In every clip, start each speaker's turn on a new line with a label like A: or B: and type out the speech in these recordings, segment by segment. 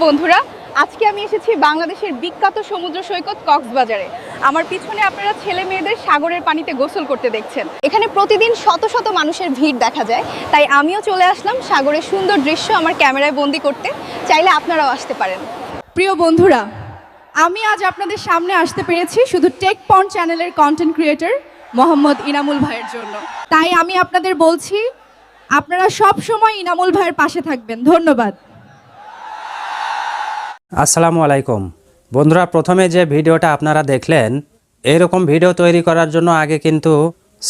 A: বন্ধুরা, আজকে আমি এসেছি বাংলাদেশের বিখ্যাত সমুদ্র সৈকত কক্সবাজারে। আমার পিছনে আপনারা ছেলে মেয়েদের সাগরের পানিতে গোসল করতে দেখছেন। এখানে প্রতিদিন শত শত মানুষের ভিড় দেখা যায়, তাই আমিও চলে আসলাম সাগরের সুন্দর দৃশ্য আমার ক্যামেরায় বন্দি করতে। চাইলে আপনারাও আসতে পারেন।
B: প্রিয় বন্ধুরা, আমি আজ আপনাদের সামনে আসতে পেরেছি শুধু টেক পয়েন্ট চ্যানেলের কন্টেন্ট ক্রিয়েটর মোহাম্মদ ইনামুল ভাইয়ের জন্য। তাই আমি আপনাদের বলছি, আপনারা সব সময় ইনামুল ভাইয়ের পাশে থাকবেন। ধন্যবাদ।
C: আসসালামু আলাইকুম বন্ধুরা, প্রথমে যে ভিডিওটা আপনারা দেখলেন, এইরকম ভিডিও তৈরি করার জন্য আগে কিন্তু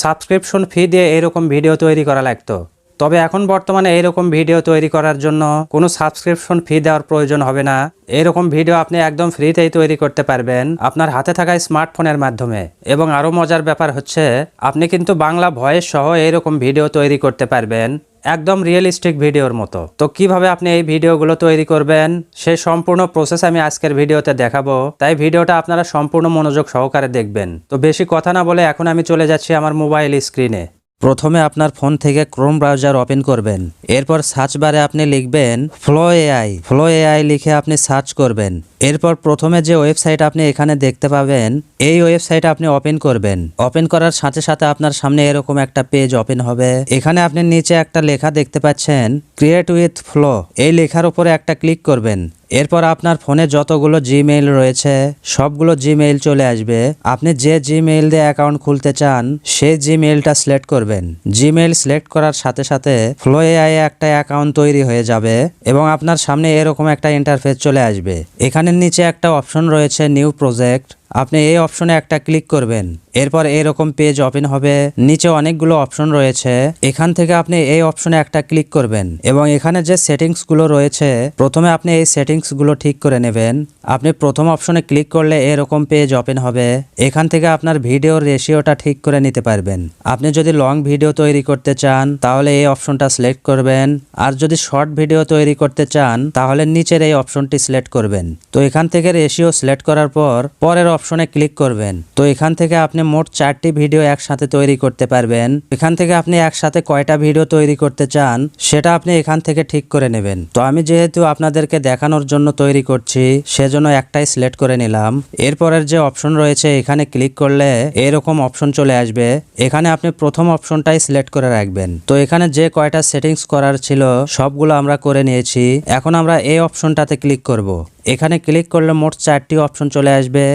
C: সাবস্ক্রিপশন ফি দিয়ে এইরকম ভিডিও তৈরি করা লাগতো। তবে এখন বর্তমানে এইরকম ভিডিও তৈরি করার জন্য কোনো সাবস্ক্রিপশন ফি দেওয়ার প্রয়োজন হবে না। এইরকম ভিডিও আপনি একদম ফ্রিতেই তৈরি করতে পারবেন আপনার হাতে থাকা স্মার্টফোনের মাধ্যমে। এবং আরও মজার ব্যাপার হচ্ছে, আপনি কিন্তু বাংলা ভয়েস সহ এইরকম ভিডিও তৈরি করতে পারবেন একদম রিয়েলিস্টিক ভিডিওর মতো। তো কিভাবে আপনি এই ভিডিওগুলো তৈরি করবেন সেই সম্পূর্ণ প্রসেস আমি আজকের ভিডিওতে দেখাবো, তাই ভিডিওটা আপনারা সম্পূর্ণ মনোযোগ সহকারে দেখবেন। তো বেশি কথা না বলে এখন আমি চলে যাচ্ছি আমার মোবাইল স্ক্রিনে। প্রথমে আপনার ফোন থেকে ক্রোম ব্রাউজার ওপেন করবেন। এরপর সার্চ বারে আপনি লিখবেন ফ্লো এআই লিখে আপনি সার্চ করবেন। এরপর প্রথমে যে ওয়েবসাইট আপনি এখানে দেখতে পাবেন, এই ওয়েবসাইট আপনি ওপেন করবেন। ওপেন করার সাথে সাথে আপনার সামনে এরকম একটা পেজ ওপেন হবে। এখানে আপনি নিচে একটা লেখা দেখতে পাচ্ছেন, ক্রিয়েট উইথ ফ্লো। এই লেখার উপরে একটা ক্লিক করবেন। এরপর আপনার ফোনে যতগুলো জিমেইল রয়েছে সবগুলো জিমেইল চলে আসবে। আপনি যে জিমেইল দিয়ে অ্যাকাউন্ট খুলতে চান সেই জিমেইলটা সিলেক্ট করবেন। জিমেইল সিলেক্ট করার সাথে সাথে ফ্লো এআই একটা অ্যাকাউন্ট তৈরি হয়ে যাবে এবং আপনার সামনে এরকম একটা ইন্টারফেস চলে আসবে। এখানে নিচে একটা অপশন রয়েছে নিউ প্রজেক্ট, আপনি এই অপশনে একটা ক্লিক করবেন। এরপর এরকম পেজ ওপেন হবে। নিচে অনেকগুলো অপশন রয়েছে, এখান থেকে আপনি এই অপশনে একটা ক্লিক করবেন এবং এখানে যে সেটিংসগুলো রয়েছে প্রথমে আপনি এই সেটিংসগুলো ঠিক করে নেবেন। আপনি প্রথম অপশনে ক্লিক করলে এরকম পেজ ওপেন হবে। এখান থেকে আপনার ভিডিওর রেশিওটা ঠিক করে নিতে পারবেন। আপনি যদি লং ভিডিও তৈরি করতে চান তাহলে এই অপশনটা সিলেক্ট করবেন, আর যদি শর্ট ভিডিও তৈরি করতে চান তাহলে নিচের এই অপশনটি সিলেক্ট করবেন। তো এখান থেকে রেশিও সিলেক্ট করার পর পরের অপশনে ক্লিক করবেন। তো এখান থেকে আপনি মোট 4টি ভিডিও একসাথে তৈরি করতে পারবেন। এখান থেকে আপনি একসাথে কয়টা ভিডিও তৈরি করতে চান সেটা আপনি এখান থেকে ঠিক করে নেবেন। তো আমি যেহেতু আপনাদেরকে দেখানোর জন্য তৈরি করছি সেজন্য একটাই সিলেক্ট করে নিলাম। এরপরের যে অপশন রয়েছে এখানে ক্লিক করলে এরকম অপশন চলে আসবে। এখানে আপনি প্রথম অপশনটাই সিলেক্ট করে রাখবেন। তো এখানে যে কয়টা সেটিংস করার ছিল সবগুলো আমরা করে নিয়েছি। এখন আমরা এই অপশনটাতে ক্লিক করব। এখানে ক্লিক করলে মোট 4টি অপশন চলে আসবে।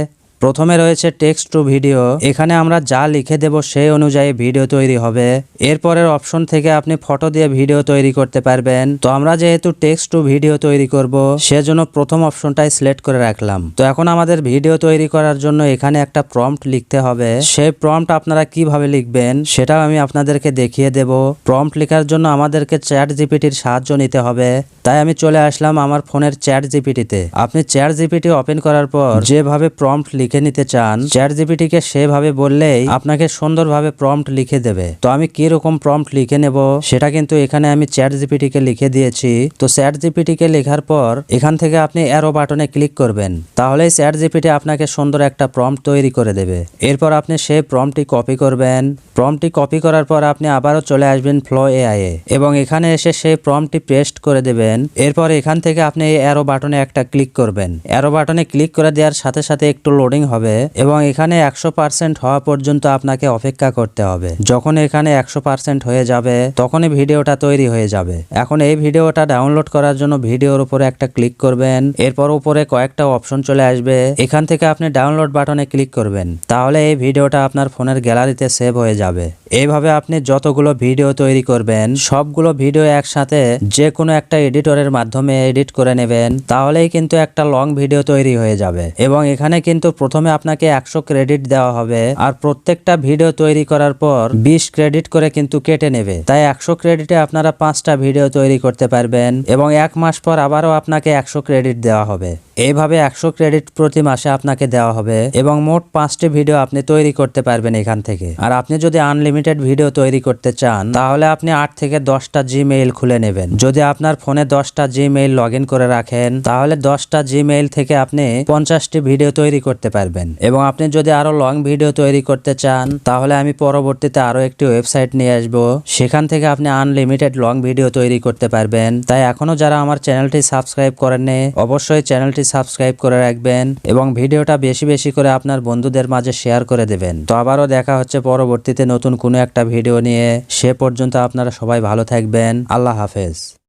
C: প্রথমে রয়েছে টেক্সট টু ভিডিও, এখানে আমরা যা লিখে দেব সেই অনুযায়ী ভিডিও তৈরি হবে। এরপরের অপশন থেকে আপনি ফটো দিয়ে ভিডিও তৈরি করতে পারবেন। তো আমরা যেহেতু টেক্সট টু ভিডিও তৈরি করব সেজন্য প্রথম অপশনটাই সিলেক্ট করে রাখলাম। তো এখন আমাদের ভিডিও তৈরি করার জন্য এখানে একটা প্রম্পট লিখতে হবে। সেই প্রম্পট আপনারা কিভাবে লিখবেন সেটাও আমি আপনাদেরকে দেখিয়ে দেব। প্রম্পট লেখার জন্য আমাদেরকে চ্যাট জিপিটির সাহায্য নিতে হবে। তাই আমি চলে আসলাম আমার ফোনের চ্যাট জিপিটিতে। আপনি চ্যাট জিপিটি ওপেন করার পর যেভাবে প্রম্পট লিখে নিতে চান চ্যাট জিপিটিকে সেভাবে বললেই আপনাকে সুন্দরভাবে প্রম্পট লিখে দেবে। তো আমি কি রকম প্রম্পট লিখে নেব সেটা কিন্তু এখানে আমি চ্যাট জিপিটিকে লিখে দিয়েছি। তো চ্যাট জিপিটিকে লেখার পর এখান থেকে আপনি অ্যারো বাটনে ক্লিক করবেন, তাহলেই চ্যাট জিপিটি আপনাকে সুন্দর একটা প্রম্পট তৈরি করে দেবে। এরপর আপনি সেই প্রম্পটটি কপি করবেন। প্রম্পটটি কপি করার পর আপনি আবারও চলে আসবেন ফ্লো এআই এ এবং এখানে এসে সেই প্রম্পটটি পেস্ট করে দেবেন। এরপর এখান থেকে আপনি এই অ্যারো বাটনে একটা ক্লিক করবেন। অ্যারো বাটনে ক্লিক করে দেওয়ার সাথে সাথে একটু লোডিং হবে এবং এখানে 100% হওয়া পর্যন্ত আপনাকে অপেক্ষা করতে হবে। যখন এখানে 100% হয়ে যাবে তখনই ভিডিওটা তৈরি হয়ে যাবে। এখন এই ভিডিওটা ডাউনলোড করার জন্য ভিডিওর উপরে একটা ক্লিক করবেন। এরপর উপরে কয়েকটা অপশন চলে আসবে, এখান থেকে আপনি ডাউনলোড বাটনে ক্লিক করবেন। তাহলে এই ভিডিওটা আপনার ফোনের গ্যালারিতে সেভ হয়ে যাবে। এইভাবে আপনি যতগুলো ভিডিও তৈরি করবেন সবগুলো ভিডিও একসাথে যে কোনো একটা এডিটরের মাধ্যমে এডিট করে নেবেন, তাহলেই কিন্তু একটা লং ভিডিও তৈরি হয়ে যাবে। এবং এখানে কিন্তু প্রথমে আপনাকে 100 ক্রেডিট দেওয়া হবে, আর প্রত্যেকটা ভিডিও তৈরি করার পর 20 ক্রেডিট করে কিন্তু কেটে নেবে। তাই 100 ক্রেডিটে আপনারা 5টা ভিডিও তৈরি করতে পারবেন এবং 1 মাস পর আবারও আপনাকে 100 ক্রেডিট দেওয়া হবে। এইভাবে 100 ক্রেডিট প্রতি মাসে আপনাকে দেওয়া হবে এবং মোট 5টি ভিডিও আপনি তৈরি করতে পারবেন এখান থেকে। আর আপনি যদি আনলিমিটেড ভিডিও তৈরি করতে চান তাহলে আপনি 8 থেকে 10টা জিমেইল খুলে নেবেন। যদি আপনার ফোনে 10টা জিমেইল লগ ইন করে রাখেন তাহলে 10টা জিমেইল থেকে আপনি 50টি ভিডিও তৈরি করতে পারবেন। এবং আপনি যদি আরো লং ভিডিও তৈরি করতে চান তাহলে আমি পরবর্তীতে আরো একটি ওয়েবসাইট নিয়ে আসবো, সেখান থেকে আপনি আনলিমিটেড লং ভিডিও তৈরি করতে পারবেন। তাই এখনো যারা আমার চ্যানেলটি সাবস্ক্রাইব করেননি অবশ্যই চ্যানেলটি সাবস্ক্রাইব করে রাখবেন এবং ভিডিওটা বেশি বেশি করে আপনার বন্ধুদের মাঝে শেয়ার করে দেবেন। তো আবারও দেখা হচ্ছে পরবর্তীতে নতুন কোনো একটা ভিডিও নিয়ে। সে পর্যন্ত আপনারা সবাই ভালো থাকবেন। আল্লাহ হাফেজ।